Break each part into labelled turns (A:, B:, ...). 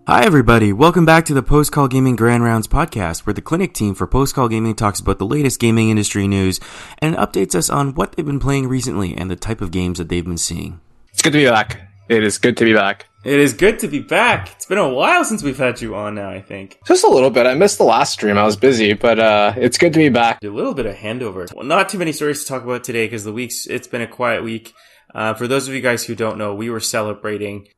A: Hi everybody, welcome back to the Post Call Gaming Grand Rounds podcast, where the clinic team for Post Call Gaming talks about the latest gaming industry news and updates us on what they've been playing recently and the type of games that they've been seeing.
B: It's good to be back. It is good to be back.
A: It is good to be back. It's been a while since we've had you on now, I think.
B: Just a little bit. I missed the last stream. I was busy, but it's good to be back.
A: A little bit of handover. Well, not too many stories to talk about today because it's been a quiet week. For those of you guys who don't know, we were celebrating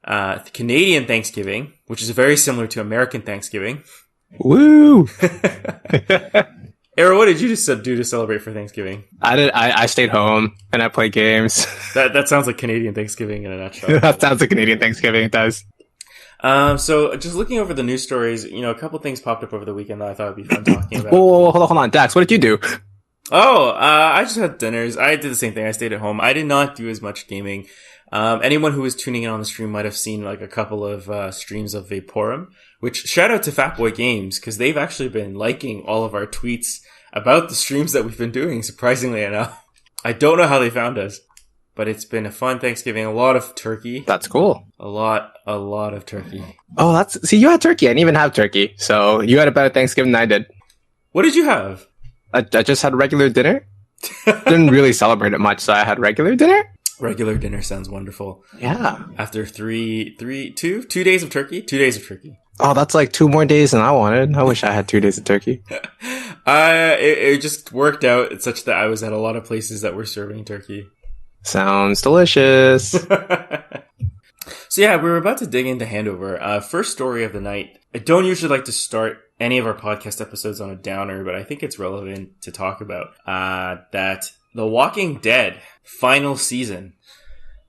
A: Canadian Thanksgiving, which is very similar to American Thanksgiving.
B: Woo!
A: Ayro, what did you just do to celebrate for Thanksgiving?
B: I stayed home and I played games.
A: That sounds like Canadian Thanksgiving in a nutshell.
B: That sounds like Canadian Thanksgiving. It does.
A: So just looking over the news stories, a couple things popped up over the weekend that I thought would be fun talking about.
B: Whoa, hold on. Dax, what did you do?
A: Oh, I just had dinners. I did the same thing. I stayed at home. I did not do as much gaming. Anyone who was tuning in on the stream might have seen like a couple of streams of Vaporum, which shout out to Fatboy Games because they've actually been liking all of our tweets about the streams that we've been doing, surprisingly enough. I don't know how they found us, but it's been a fun Thanksgiving. A lot of turkey.
B: That's cool.
A: A lot of turkey.
B: Oh, see, you had turkey. I didn't even have turkey. So you had a better Thanksgiving than I did.
A: What did you have?
B: I just had regular dinner. Didn't really celebrate it much, so I had regular dinner.
A: Regular dinner sounds wonderful.
B: Yeah.
A: After two days of turkey? 2 days of turkey.
B: Oh, that's like 2 more days than I wanted. I wish I had 2 days of turkey.
A: It just worked out such that I was at a lot of places that were serving turkey.
B: Sounds delicious.
A: So yeah, we were about to dig into handover. First story of the night. I don't usually like to start any of our podcast episodes on a downer, but I think it's relevant to talk about that The Walking Dead final season.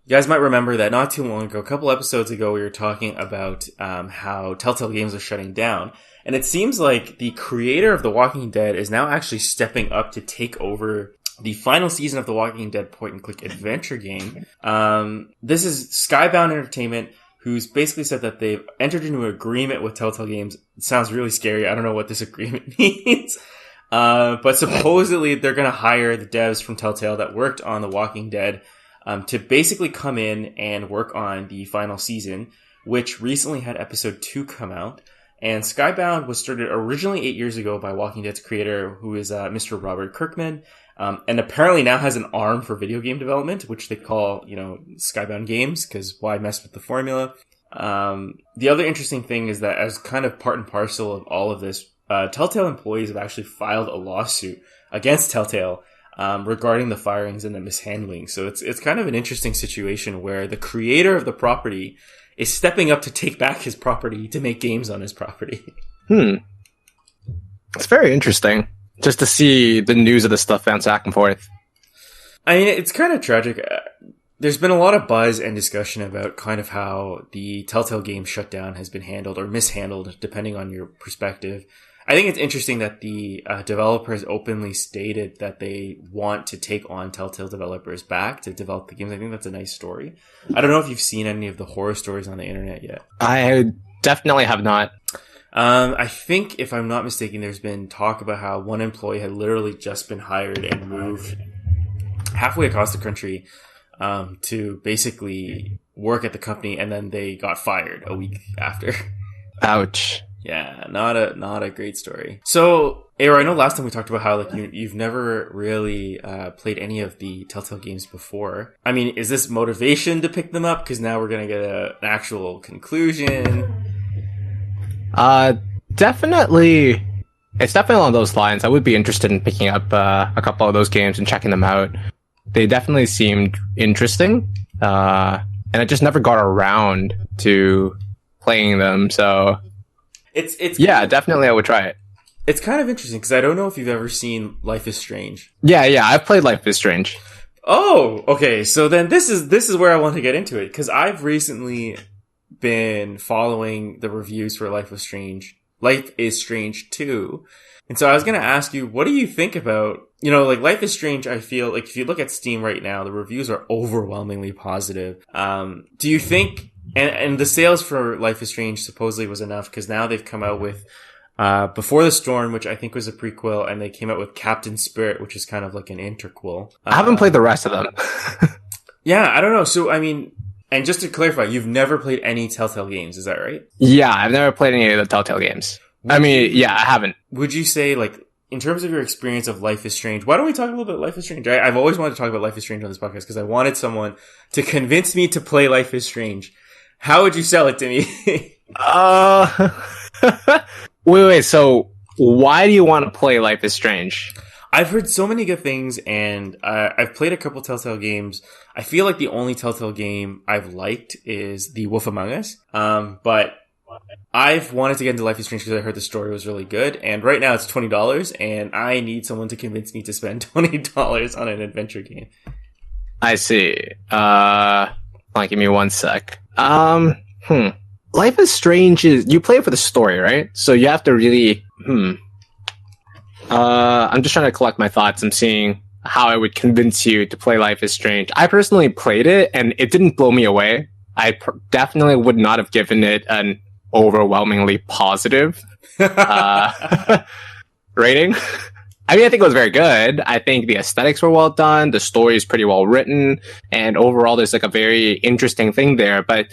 A: You guys might remember that not too long ago, a couple episodes ago, we were talking about how Telltale Games are shutting down. And it seems like the creator of The Walking Dead is now actually stepping up to take over the final season of The Walking Dead point-and-click adventure game. This is Skybound Entertainment, who's basically said that they've entered into an agreement with Telltale Games. It sounds really scary. I don't know what this agreement means. But supposedly they're going to hire the devs from Telltale that worked on The Walking Dead to basically come in and work on the final season, which recently had episode 2 come out. And Skybound was started originally 8 years ago by Walking Dead's creator, who is Mr. Robert Kirkman, and apparently now has an arm for video game development, which they call, Skybound Games, because why mess with the formula? The other interesting thing is that as kind of part and parcel of all of this, Telltale employees have actually filed a lawsuit against Telltale regarding the firings and the mishandling. So it's kind of an interesting situation where the creator of the property is stepping up to take back his property to make games on his property.
B: It's very interesting just to see the news of this stuff bounce back and forth.
A: I mean, it's kind of tragic. There's been a lot of buzz and discussion about kind of how the Telltale Games shutdown has been handled or mishandled, depending on your perspective. I think it's interesting that the developers openly stated that they want to take on Telltale developers back to develop the games. I think that's a nice story. I don't know if you've seen any of the horror stories on the internet yet.
B: I definitely have not.
A: I think, if I'm not mistaken, there's been talk about how one employee had literally just been hired and moved halfway across the country to basically work at the company, and then they got fired a week after.
B: Ouch.
A: Yeah, not a great story. So, Ayro, I know last time we talked about how you've never really played any of the Telltale games before. I mean, is this motivation to pick them up? Because now we're going to get an actual conclusion.
B: Definitely. It's definitely along those lines. I would be interested in picking up a couple of those games and checking them out. They definitely seemed interesting, and I just never got around to playing them, so...
A: It's
B: yeah, definitely I would try it.
A: It's kind of interesting because I don't know if you've ever seen Life is Strange.
B: Yeah, I've played Life is Strange.
A: Oh, okay. So then this is where I want to get into it, because I've recently been following the reviews for Life is Strange 2. And so I was going to ask you, what do you think about, Life is Strange? I feel like if you look at Steam right now, the reviews are overwhelmingly positive. Do you think... And the sales for Life is Strange supposedly was enough, because now they've come out with Before the Storm, which I think was a prequel, and they came out with Captain Spirit, which is kind of like an interquel.
B: I haven't played the rest of them.
A: Yeah, I don't know. So, I mean, And just to clarify, you've never played any Telltale games, is that right?
B: Yeah, I've never played any of the Telltale games. I haven't.
A: Would you say, like, in terms of your experience of Life is Strange, why don't we talk a little bit about Life is Strange? I've always wanted to talk about Life is Strange on this podcast because I wanted someone to convince me to play Life is Strange. How would you sell it to me?
B: Wait. So why do you want to play Life is Strange?
A: I've heard so many good things, and I've played a couple Telltale games. I feel like the only Telltale game I've liked is The Wolf Among Us. But I've wanted to get into Life is Strange because I heard the story was really good, and right now it's $20, and I need someone to convince me to spend $20 on an adventure game.
B: I see. Give me one sec. Life is Strange is, you play it for the story, right? So you have to really, I'm just trying to collect my thoughts. I'm seeing how I would convince you to play Life is Strange. I personally played it, and it didn't blow me away. I definitely would not have given it an overwhelmingly positive rating. I mean, I think it was very good. I think the aesthetics were well done. The story is pretty well written. And overall, there's like a very interesting thing there. But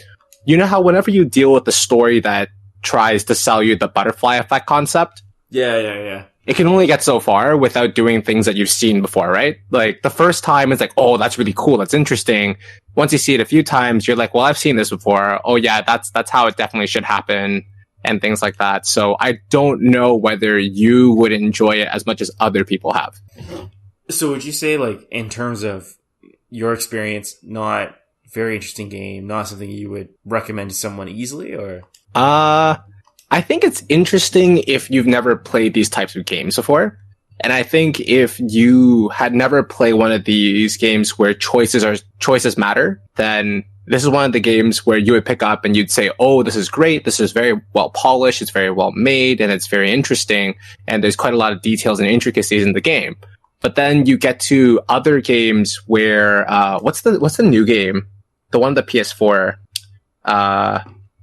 B: you know how whenever you deal with a story that tries to sell you the butterfly effect concept?
A: Yeah.
B: It can only get so far without doing things that you've seen before, right? Like, the first time it's like, oh, that's really cool. That's interesting. Once you see it a few times, you're like, well, I've seen this before. Oh, yeah, that's how it definitely should happen, and things like that. So I don't know whether you would enjoy it as much as other people have.
A: So would you say, like, in terms of your experience, not very interesting game, not something you would recommend to someone easily, or?
B: I think it's interesting if you've never played these types of games before. And I think if you had never played one of these games where choices matter, then this is one of the games where you would pick up and you'd say, oh, this is great. This is very well polished. It's very well made, and it's very interesting. And there's quite a lot of details and intricacies in the game. But then you get to other games where, what's the new game? The one on the PS4,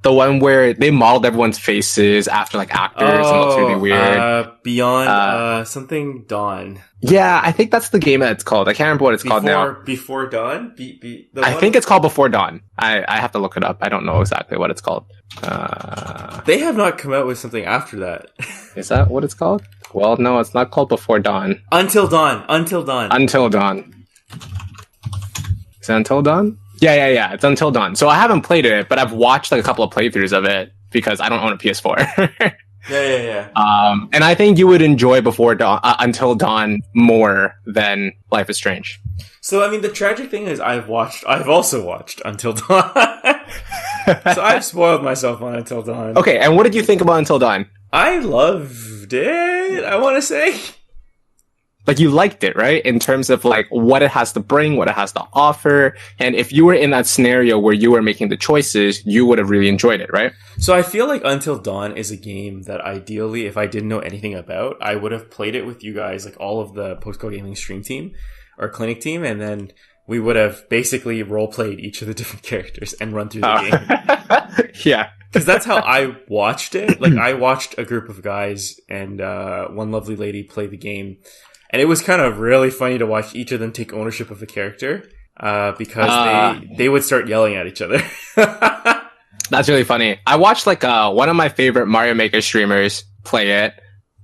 B: the one where they modeled everyone's faces after like actors and it looks really weird.
A: Beyond something Dawn.
B: Yeah, I think that's the game that it's called. I can't remember what it's called now.
A: Before Dawn?
B: I think it's called Before Dawn. I have to look it up. I don't know exactly what it's called.
A: They have not come out with something after that.
B: Is that what it's called? Well, no, it's not called Before Dawn.
A: Until Dawn.
B: Until Dawn. Is it Until Dawn? Yeah. It's Until Dawn. So I haven't played it, but I've watched like a couple of playthroughs of it because I don't own a PS4.
A: Yeah.
B: And I think you would enjoy Before Dawn, Until Dawn more than Life is Strange.
A: So, I mean, the tragic thing is I've also watched Until Dawn. So I've spoiled myself on Until Dawn.
B: Okay, and what did you think about Until Dawn?
A: I loved it, I want to say.
B: Like, you liked it, right? In terms of, like, what it has to bring, what it has to offer. And if you were in that scenario where you were making the choices, you would have really enjoyed it, right?
A: So I feel like Until Dawn is a game that ideally, if I didn't know anything about, I would have played it with you guys, like all of the Postcode Gaming stream team or clinic team, and then we would have basically role-played each of the different characters and run through the game.
B: Yeah.
A: Because that's how I watched it. Like, I watched a group of guys and one lovely lady play the game. And it was kind of really funny to watch each of them take ownership of the character because they would start yelling at each other.
B: That's really funny. I watched like one of my favorite Mario Maker streamers play it,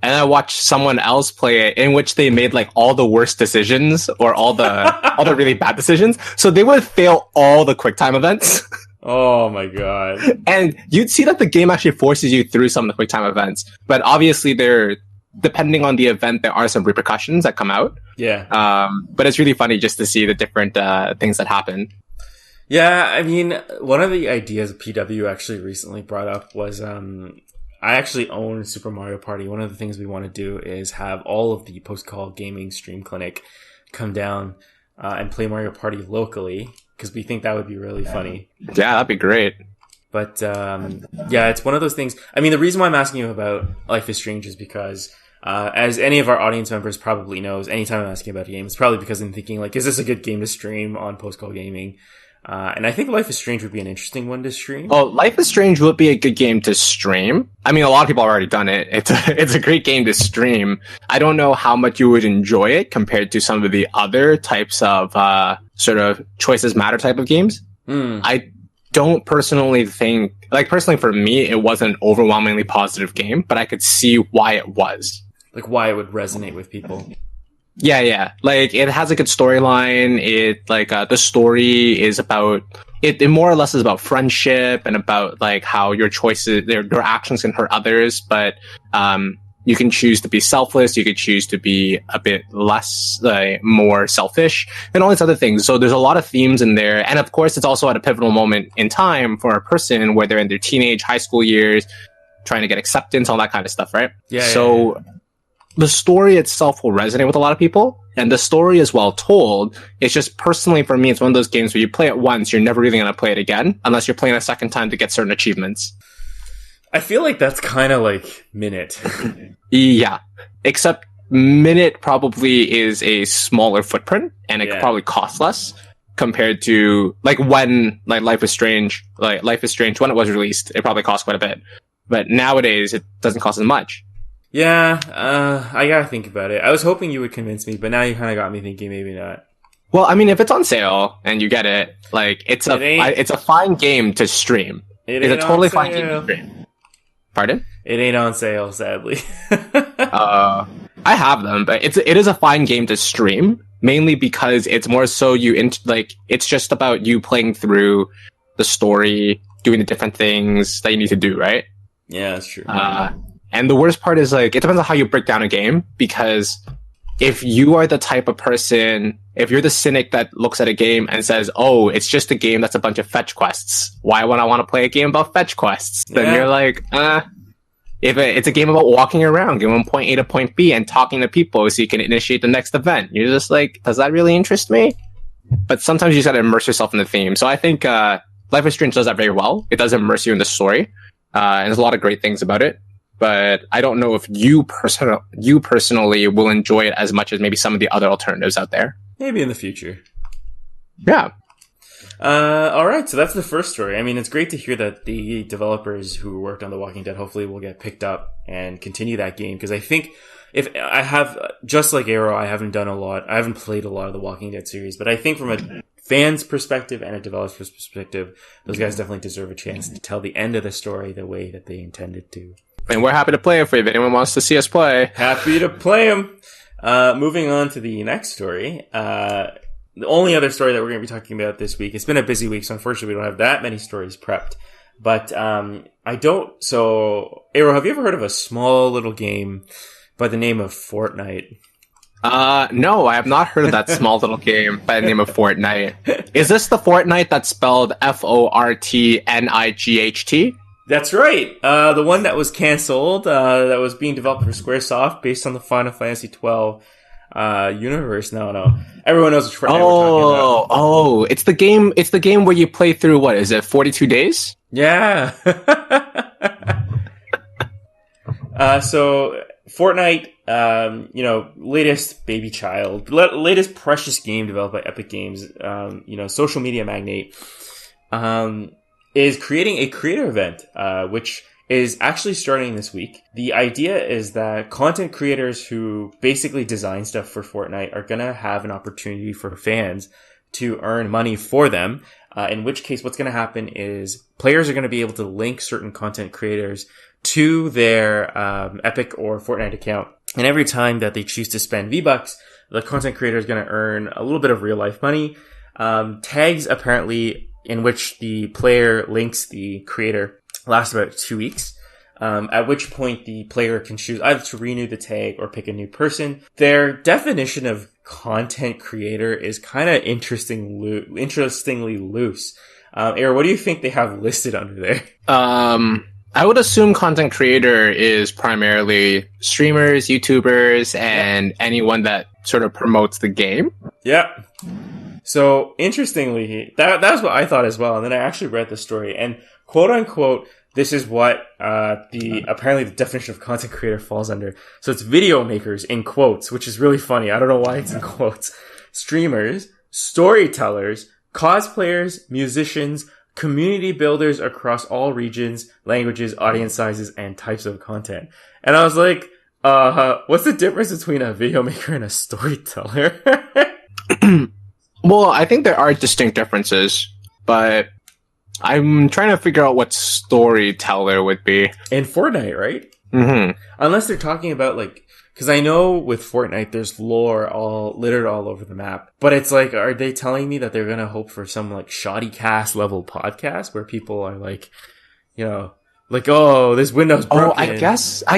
B: and I watched someone else play it in which they made like all the worst decisions or all the really bad decisions. So they would fail all the QuickTime events.
A: Oh my god.
B: And you'd see that the game actually forces you through some of the QuickTime events. But obviously depending on the event, there are some repercussions that come out.
A: Yeah.
B: But it's really funny just to see the different things that happen.
A: Yeah, I mean, one of the ideas PW actually recently brought up was I actually own Super Mario Party. One of the things we want to do is have all of the post-call gaming stream clinic come down and play Mario Party locally, because we think that would be really funny.
B: Yeah, that'd be great.
A: But yeah, it's one of those things. I mean, the reason why I'm asking you about Life is Strange is because as any of our audience members probably knows, anytime I'm asking about a game, it's probably because I'm thinking, like, is this a good game to stream on Post-Call Gaming? And I think Life is Strange would be an interesting one to stream.
B: Oh, Life is Strange would be a good game to stream. I mean, a lot of people have already done it. It's a great game to stream. I don't know how much you would enjoy it compared to some of the other types of sort of choices matter type of games. I don't personally think, like, personally for me, it wasn't an overwhelmingly positive game, but I could see why it was.
A: Like, why it would resonate with people.
B: Yeah. Like, it has a good storyline. The story is about, it more or less is about friendship and about, like, how your choices, your actions can hurt others, but, you can choose to be selfless. You could choose to be a bit less, more selfish, and all these other things. So there's a lot of themes in there. And of course, it's also at a pivotal moment in time for a person where they're in their teenage, high school years, trying to get acceptance, all that kind of stuff, right?
A: Yeah.
B: The story itself will resonate with a lot of people, and the story is well told. It's just personally for me, it's one of those games where you play it once, you're never really going to play it again, unless you're playing a second time to get certain achievements.
A: I feel like that's kind of like Minute.
B: Yeah. Except Minute probably is a smaller footprint, and it could probably cost less compared to, like, when, like, Life is Strange, when it was released, it probably cost quite a bit. But nowadays, it doesn't cost as much.
A: Yeah, I gotta think about it. I was hoping you would convince me, but now you kind of got me thinking maybe not.
B: Well, I mean, if it's on sale and you get it, like, it's a fine game to stream. It's a totally fine game to stream. Pardon?
A: It ain't on sale, sadly.
B: I have them, but it is a fine game to stream, mainly because it's more so it's just about you playing through the story, doing the different things that you need to do, right?
A: Yeah, that's true.
B: And the worst part is, like, it depends on how you break down a game, because if you are the type of person, if you're the cynic that looks at a game and says, oh, it's just a game that's a bunch of fetch quests, why would I want to play a game about fetch quests? Then you're like, if it's a game about walking around, going from point A to point B and talking to people so you can initiate the next event, you're just like, does that really interest me? But sometimes you just gotta immerse yourself in the theme. So I think Life is Strange does that very well. It does immerse you in the story, and there's a lot of great things about it. But I don't know if you personally will enjoy it as much as maybe some of the other alternatives out there.
A: Maybe in the future.
B: Yeah.
A: All right, so that's the first story. I mean, it's great to hear that the developers who worked on The Walking Dead hopefully will get picked up and continue that game, because I think if I have, just like Ayro, I haven't played a lot of The Walking Dead series, but I think from a fan's perspective and a developer's perspective, those guys definitely deserve a chance to tell the end of the story the way that they intended to.
B: And we're happy to play it for you if anyone wants to see us play.
A: Happy to play them. Moving on to the next story. The only other story that we're going to be talking about this week, it's been a busy week, so unfortunately we don't have that many stories prepped. But so, Ayro, have you ever heard of a small little game by the name of Fortnite?
B: No, I have not heard of that small little game by the name of Fortnite. Is this the Fortnite that's spelled Fortnight?
A: That's right. The one that was cancelled, that was being developed for Squaresoft based on the Final Fantasy 12 universe. No. Everyone knows which Fortnite we're talking about.
B: Oh, it's the game where you play through, what is it, 42 days?
A: Yeah. So Fortnite, latest baby child, latest precious game developed by Epic Games, social media magnate, is creating a creator event, which is actually starting this week. The idea is that content creators who basically design stuff for Fortnite are going to have an opportunity for fans to earn money for them, in which case what's going to happen is players are going to be able to link certain content creators to their Epic or Fortnite account. And every time that they choose to spend V-Bucks, the content creator is going to earn a little bit of real life money. Tags apparently in which the player links the creator last about 2 weeks, at which point the player can choose either to renew the tag or pick a new person. Their definition of content creator is kind of interestingly loose. Ayro, what do you think they have listed under there?
B: I would assume content creator is primarily streamers, YouTubers, and anyone that sort of promotes the game.
A: Yeah. So, interestingly, that was what I thought as well. And then I actually read the story. And quote unquote, this is what apparently the definition of content creator falls under. So it's video makers in quotes, which is really funny. I don't know why it's in quotes. Streamers, storytellers, cosplayers, musicians, community builders across all regions, languages, audience sizes, and types of content. And I was like, what's the difference between a video maker and a storyteller?
B: Well, I think there are distinct differences, but I'm trying to figure out what storyteller would be.
A: In Fortnite, right?
B: Mm-hmm.
A: Unless they're talking about like, because I know with Fortnite there's lore all littered all over the map, but it's like, are they telling me that they're gonna hope for some like shoddy cast level podcast where people are like, you know, like, oh, this window's broken?
B: Oh, I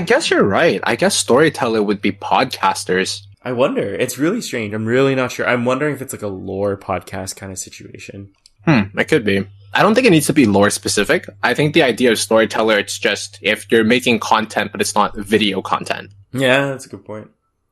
B: guess you're right. I guess storyteller would be podcasters.
A: I wonder. It's really strange. I'm really not sure. I'm wondering if it's like a lore podcast kind of situation.
B: It could be. I don't think it needs to be lore specific. I think the idea of storyteller, it's just if you're making content, but it's not video content.
A: Yeah, that's a good point.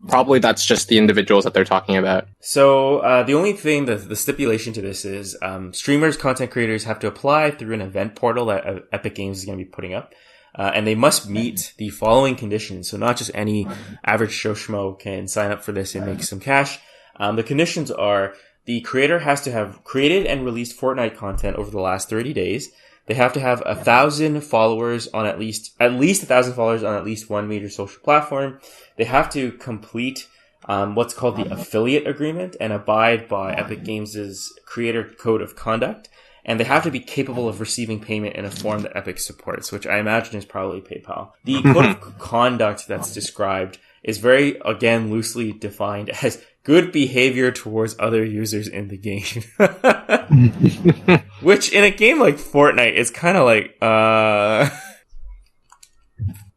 B: Probably that's just the individuals that they're talking about.
A: So the only thing, the stipulation to this is streamers, content creators have to apply through an event portal that Epic Games is going to be putting up. And they must meet the following conditions. So not just any average Joe Schmo can sign up for this and make some cash. The conditions are the creator has to have created and released Fortnite content over the last 30 days. They have to have 1,000 followers on at least 1,000 followers on at least one major social platform. They have to complete what's called the affiliate agreement and abide by Epic Games' creator code of conduct. And they have to be capable of receiving payment in a form that Epic supports, which I imagine is probably PayPal. The code of conduct that's described is very, again, loosely defined as good behavior towards other users in the game. Which, in a game like Fortnite, is kind of like,
B: I'd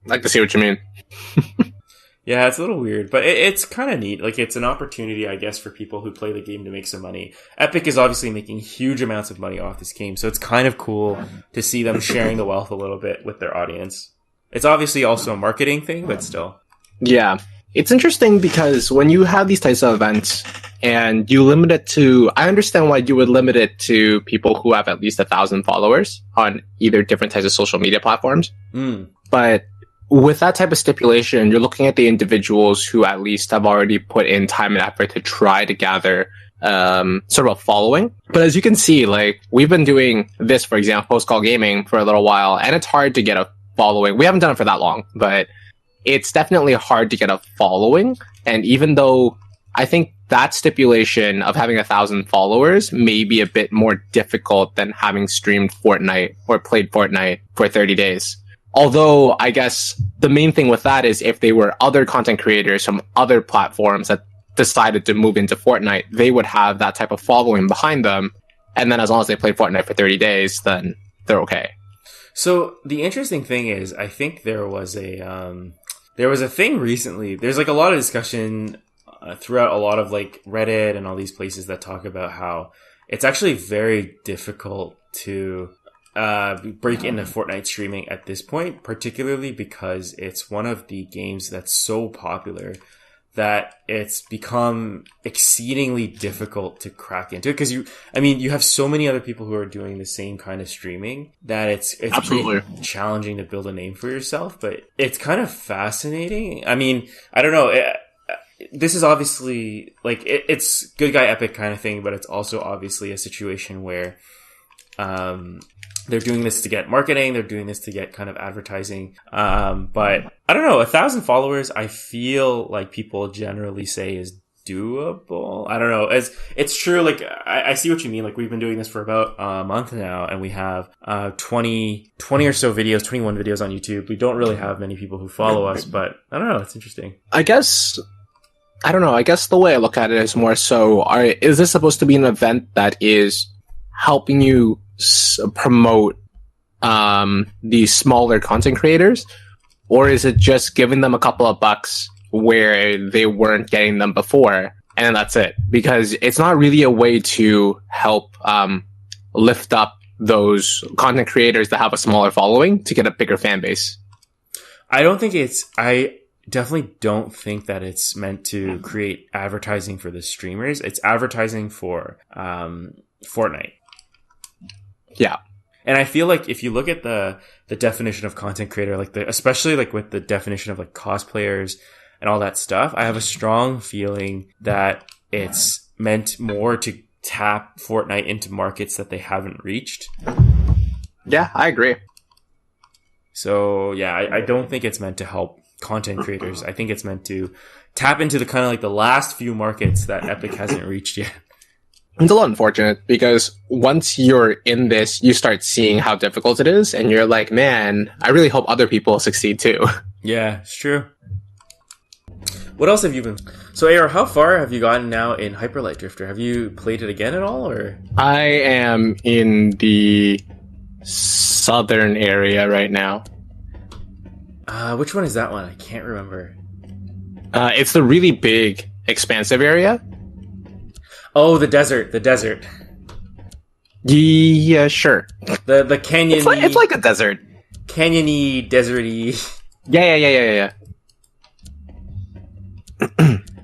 B: like to see what you mean.
A: Yeah, it's a little weird, but it's kind of neat. Like, it's an opportunity, I guess, for people who play the game to make some money. Epic is obviously making huge amounts of money off this game, so it's kind of cool to see them sharing the wealth a little bit with their audience. It's obviously also a marketing thing, but still.
B: Yeah. It's interesting because when you have these types of events and you limit it to, I understand why you would limit it to people who have at least 1,000 followers on either different types of social media platforms. But with that type of stipulation, you're looking at the individuals who at least have already put in time and effort to try to gather sort of a following. But as you can see, like, we've been doing this, for example, Post Call Gaming for a little while, and it's hard to get a following. We haven't done it for that long, but it's definitely hard to get a following. And even though I think that stipulation of having 1,000 followers may be a bit more difficult than having streamed Fortnite or played Fortnite for 30 days. Although, I guess the main thing with that is if they were other content creators from other platforms that decided to move into Fortnite, they would have that type of following behind them. And then as long as they played Fortnite for 30 days, then they're okay.
A: So the interesting thing is, I think there was a thing recently. There's like a lot of discussion throughout a lot of like Reddit and all these places that talk about how it's actually very difficult to break into Fortnite streaming at this point, particularly because it's one of the games that's so popular that it's become exceedingly difficult to crack into. Because you have so many other people who are doing the same kind of streaming that it's
B: Absolutely
A: pretty challenging to build a name for yourself. But it's kind of fascinating. I mean, I don't know. This is obviously like it's good guy Epic kind of thing, but it's also obviously a situation where they're doing this to get marketing. They're doing this to get kind of advertising. But I don't know, 1,000 followers, I feel like people generally say is doable. I don't know. It's true. Like, I see what you mean. Like, we've been doing this for about a month now, and we have 20 or so videos, 21 videos on YouTube. We don't really have many people who follow us, but I don't know. It's interesting.
B: I don't know. I guess the way I look at it is more so, is this supposed to be an event that is helping you promote these smaller content creators, or is it just giving them a couple of bucks where they weren't getting them before, and that's it? Because it's not really a way to help lift up those content creators that have a smaller following to get a bigger fan base.
A: I definitely don't think that it's meant to create advertising for the streamers. It's advertising for Fortnite.
B: Yeah.
A: And I feel like if you look at the definition of content creator, like especially like with the definition of like cosplayers and all that stuff, I have a strong feeling that it's meant more to tap Fortnite into markets that they haven't reached.
B: Yeah, I agree.
A: So yeah, I don't think it's meant to help content creators. I think it's meant to tap into the kind of like the last few markets that Epic hasn't reached yet.
B: It's a little unfortunate because once you're in this, you start seeing how difficult it is, and you're like, man, I really hope other people succeed too.
A: Yeah, it's true. What else have you been... So, Ayro, how far have you gotten now in Hyper Light Drifter? Have you played it again at all, or...?
B: I am in the southern area right now.
A: Which one is that one? I can't remember.
B: It's the really big, expansive area.
A: Oh, the desert.
B: Yeah, sure.
A: The canyon.
B: It's like a desert.
A: Canyony, deserty.
B: Yeah.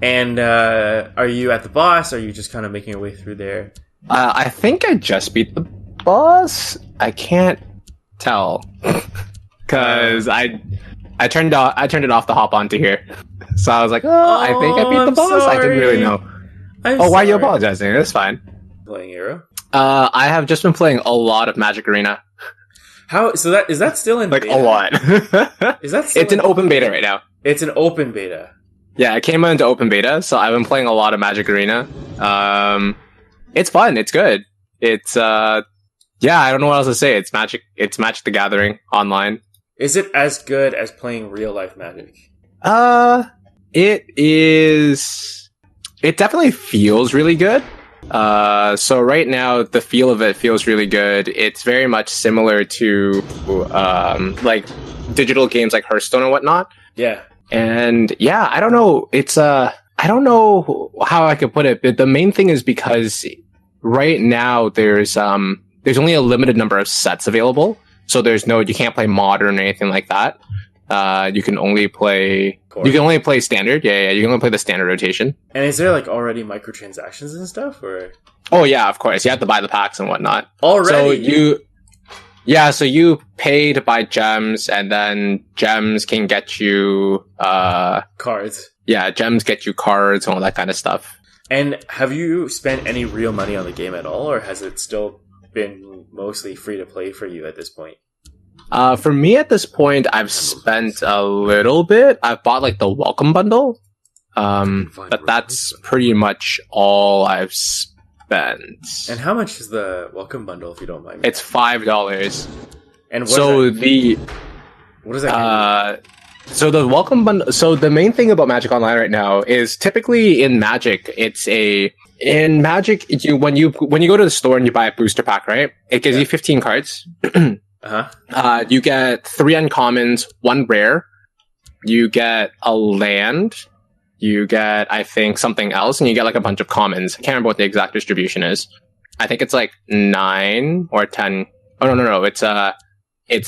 A: And are you at the boss? Or are you just kind of making your way through there?
B: I think I just beat the boss. I can't tell because I turned it off to hop onto here. So I was like, I think I beat the boss.
A: Sorry.
B: I didn't really know. Why are you apologizing? It's fine.
A: Playing Ayro?
B: I have just been playing a lot of Magic Arena.
A: How? So that is that still in
B: like
A: beta?
B: A lot.
A: Is that? Still
B: it's an open beta right now.
A: It's an open beta.
B: Yeah, it came into open beta, so I've been playing a lot of Magic Arena. It's fun. It's good. It's I don't know what else to say. It's Magic. It's Magic the Gathering online.
A: Is it as good as playing real life Magic?
B: It is. It definitely feels really good. So right now the feel of it feels really good. It's very much similar to like digital games like Hearthstone and whatnot.
A: Yeah.
B: And yeah, I don't know. It's I don't know how I could put it, but the main thing is because right now there's only a limited number of sets available. So you can't play modern or anything like that. You can only play standard. Yeah, you can only play the standard rotation.
A: And is there like already microtransactions and stuff, or?
B: Oh yeah, of course. You have to buy the packs and whatnot.
A: Already?
B: So you pay to buy gems, and then gems can get you
A: cards.
B: Yeah, gems get you cards and all that kind of stuff.
A: And have you spent any real money on the game at all, or has it still been mostly free to play for you at this point?
B: For me at this point, I've spent a little bit. I've bought like the welcome bundle. But that's pretty much all I've spent.
A: And how much is the welcome bundle, if you don't mind?
B: It's $5.
A: And what does that mean?
B: So the welcome bundle. So the main thing about Magic Online right now is typically in Magic, when you go to the store and you buy a booster pack, right? It gives you 15 cards. You get 3 uncommons, 1 rare. You get a land. You get, I think, something else, and you get like a bunch of commons. I can't remember what the exact distribution is. I think it's like 9 or 10. Oh no! It's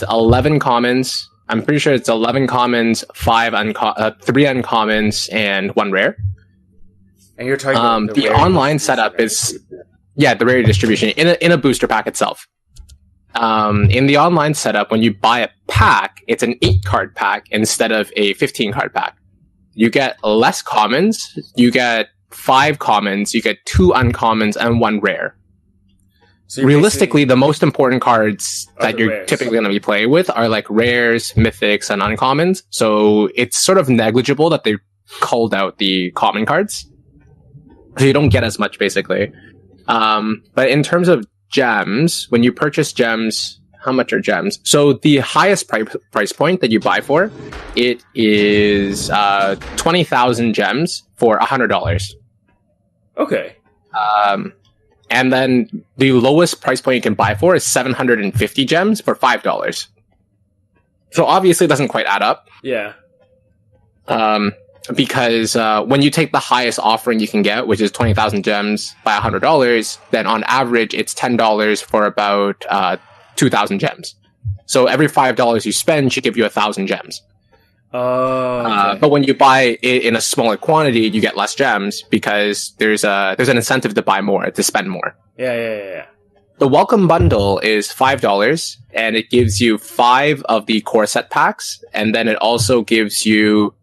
B: 11 commons. I'm pretty sure it's 11 commons, 3 uncommons, and 1 rare.
A: And you're talking about
B: the online setup is the rare distribution in a booster pack itself. In the online setup, when you buy a pack, it's an 8-card pack instead of a 15-card pack. You get less commons, you get 5 commons, you get 2 uncommons, and 1 rare. So realistically, the most important cards that you're rares. Typically going to be playing with are like rares, mythics, and uncommons. So it's sort of negligible that they culled out the common cards. So you don't get as much, basically. But in terms of gems, when you purchase gems, how much are gems? So the highest price point that you buy for, it is 20,000 gems for $100.
A: Okay.
B: And then the lowest price point you can buy for is 750 gems for $5. So obviously it doesn't quite add up.
A: Yeah.
B: Because when you take the highest offering you can get, which is 20,000 gems by $100, then on average it's $10 for about 2,000 gems. So every $5 you spend should give you 1,000 gems.
A: Okay.
B: But when you buy it in a smaller quantity, you get less gems because there's an incentive to buy more, to spend more.
A: Yeah.
B: The welcome bundle is $5, and it gives you 5 of the core set packs, and then it also gives you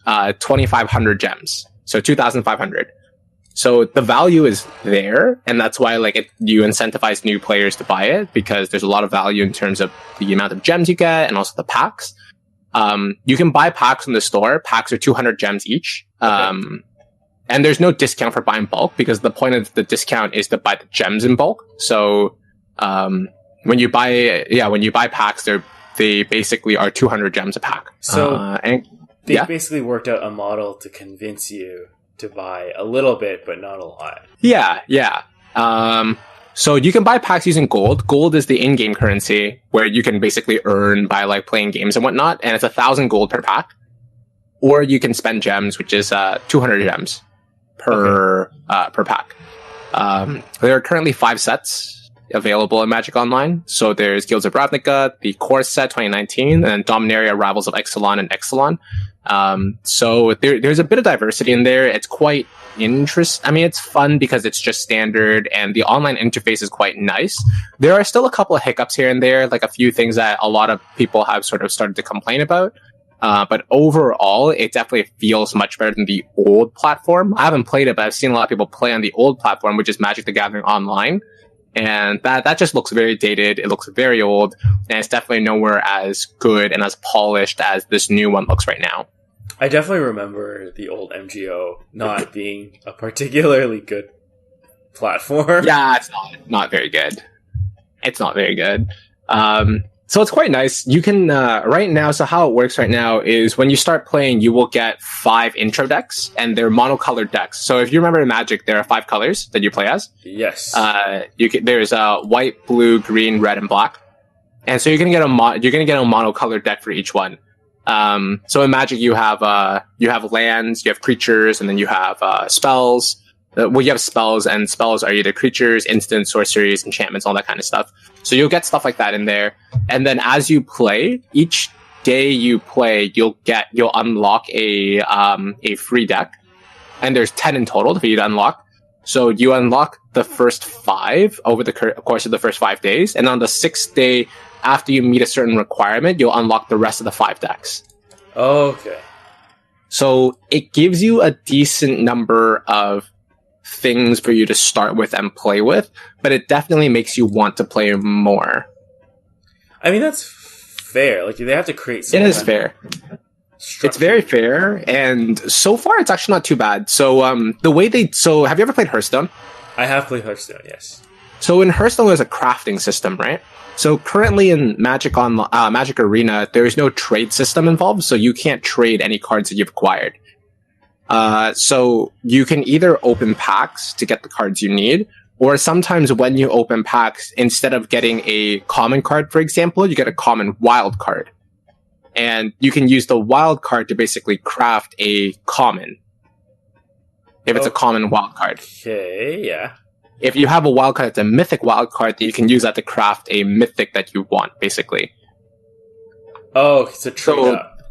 B: 2,500 gems, so 2,500. So the value is there, and that's why you incentivize new players to buy it, because there's a lot of value in terms of the amount of gems you get and also the packs. You can buy packs in the store. Packs are 200 gems each.
A: Okay.
B: And there's no discount for buying bulk because the point of the discount is to buy the gems in bulk. So when you buy packs, they basically are 200 gems a pack.
A: So
B: and
A: they basically worked out a model to convince you to buy a little bit, but not a lot.
B: Yeah. So you can buy packs using gold. Gold is the in-game currency where you can basically earn by like playing games and whatnot, and it's 1,000 gold per pack. Or you can spend gems, which is 200 gems per pack. There are currently 5 sets available in Magic Online. So there's Guilds of Ravnica, the Core set 2019, and Dominaria, Rivals of Ixalan, and Ixalan. So there's a bit of diversity in there. It's quite interesting. I mean, it's fun because it's just standard, and the online interface is quite nice. There are still a couple of hiccups here and there, like a few things that a lot of people have sort of started to complain about. But overall, it definitely feels much better than the old platform. I haven't played it, but I've seen a lot of people play on the old platform, which is Magic the Gathering Online. And that just looks very dated. It looks very old, and it's definitely nowhere as good and as polished as this new one looks right now.
A: I definitely remember the old MGO not being a particularly good platform.
B: Yeah, it's not very good. It's not very good. So it's quite nice. You can, right now, so how it works right now is when you start playing, you will get 5 intro decks, and they're monocolored decks. So if you remember in Magic, there are 5 colors that you play as.
A: Yes.
B: There's white, blue, green, red, and black. And so you're gonna get a monocolored deck for each one. So in Magic, you have lands, you have creatures, and then you have spells. You have spells, and spells are either creatures, instants, sorceries, enchantments, all that kind of stuff. So you'll get stuff like that in there. And then as you play, each day you play, you'll unlock a free deck. And there's 10 in total for you to unlock. So you unlock the first 5 over the course of the first 5 days. And on the 6th day, after you meet a certain requirement, you'll unlock the rest of the 5 decks.
A: Okay. So
B: it gives you a decent number of things for you to start with and play with, but it definitely makes you want to play more.
A: I mean, that's fair. Like, they have to create some.
B: It is fair. Structure. It's very fair, and so far it's actually not too bad. So, have you ever played Hearthstone?
A: I have played Hearthstone, yes.
B: So in Hearthstone, there's a crafting system, right? So currently in Magic Arena, there is no trade system involved, so you can't trade any cards that you've acquired. So you can either open packs to get the cards you need, or sometimes when you open packs, instead of getting a common card, for example, you get a common wild card. And you can use the wild card to basically craft a common. If it's a common wild card.
A: Okay, yeah.
B: If you have a wild card, it's a mythic wild card, then you can use that to craft a mythic that you want, basically.
A: Oh, it's a trade up.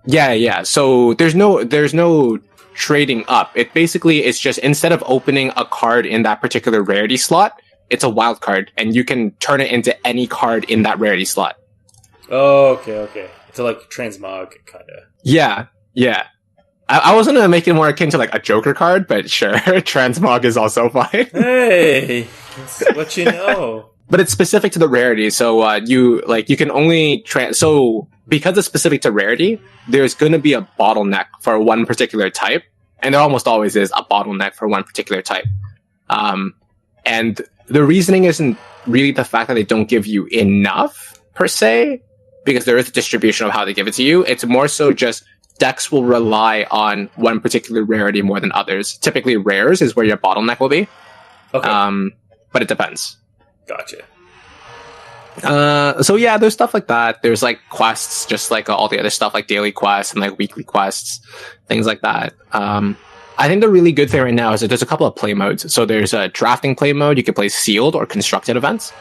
B: Yeah. So there's no trading up. It's just instead of opening a card in that particular rarity slot, it's a wild card, and you can turn it into any card in that rarity slot.
A: Oh, okay. It's like transmog, kind of.
B: Yeah. I was going to make it more akin to like a Joker card, but sure, transmog is also fine.
A: Hey, that's what you know.
B: But it's specific to the rarity, so you can only so because it's specific to rarity, there's going to be a bottleneck for one particular type, and there almost always is a bottleneck for one particular type. And the reasoning isn't really the fact that they don't give you enough per se, because there is a distribution of how they give it to you. It's more so just decks will rely on one particular rarity more than others. Typically, rares is where your bottleneck will be. Okay. But it depends.
A: Gotcha.
B: So yeah, there's stuff like that. There's like quests, just like all the other stuff, like daily quests and like weekly quests, things like that. I think the really good thing right now is that there's a couple of play modes. So there's a drafting play mode. You can play sealed or constructed events.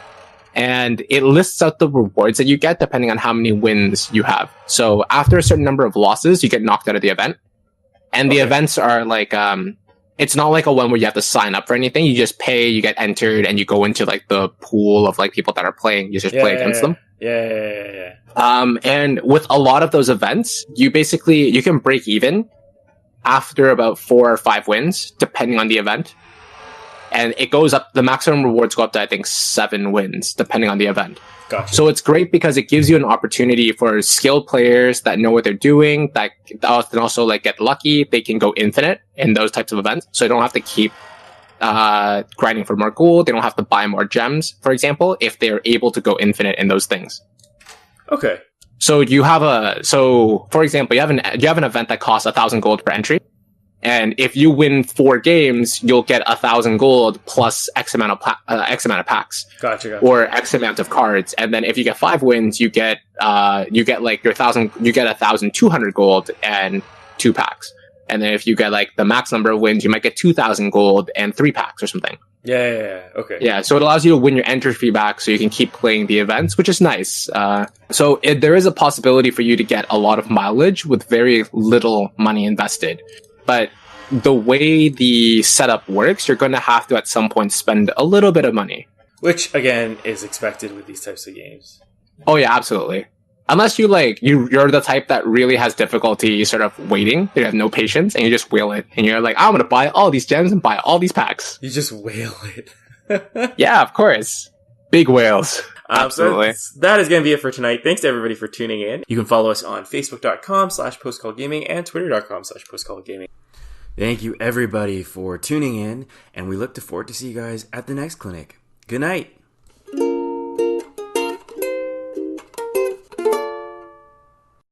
B: And it lists out the rewards that you get depending on how many wins you have. So after a certain number of losses, you get knocked out of the event. And the events are like, it's not like a one where you have to sign up for anything. You just pay, you get entered, and you go into like the pool of like people that are playing. You just play against them.
A: Yeah.
B: And with a lot of those events, you can break even after about 4 or 5 wins, depending on the event. and it goes up. The maximum rewards go up to I think 7 wins, depending on the event.
A: Gotcha.
B: So it's great because it gives you an opportunity for skilled players that know what they're doing, that can also like get lucky. They can go infinite in those types of events, so they don't have to keep grinding for more gold. They don't have to buy more gems, for example, if they're able to go infinite in those things.
A: Okay.
B: So for example, you have an event that costs 1,000 gold per entry. And if you win 4 games, you'll get 1,000 gold plus X amount of packs.
A: Gotcha.
B: Or X amount of cards. And then if you get 5 wins, you get like your 1,200 gold and 2 packs. And then if you get like the max number of wins, you might get 2,000 gold and 3 packs or something.
A: Yeah. Okay.
B: Yeah, so it allows you to win your entry fee back so you can keep playing the events, which is nice. There is a possibility for you to get a lot of mileage with very little money invested. But the way the setup works, you're going to have to at some point spend a little bit of money.
A: Which, again, is expected with these types of games.
B: Oh, yeah, absolutely. Unless you're the type that really has difficulty sort of waiting, you have no patience, and you just whale it. And you're like, I'm going to buy all these gems and buy all these packs.
A: You just whale it.
B: Yeah, of course. Big whales. Absolutely.
A: So that is going to be it for tonight. Thanks to everybody for tuning in. You can follow us on facebook.com/postcallgaming and twitter.com/postcallgaming. Thank you everybody for tuning in, and we look forward to see you guys at the next clinic. Good night.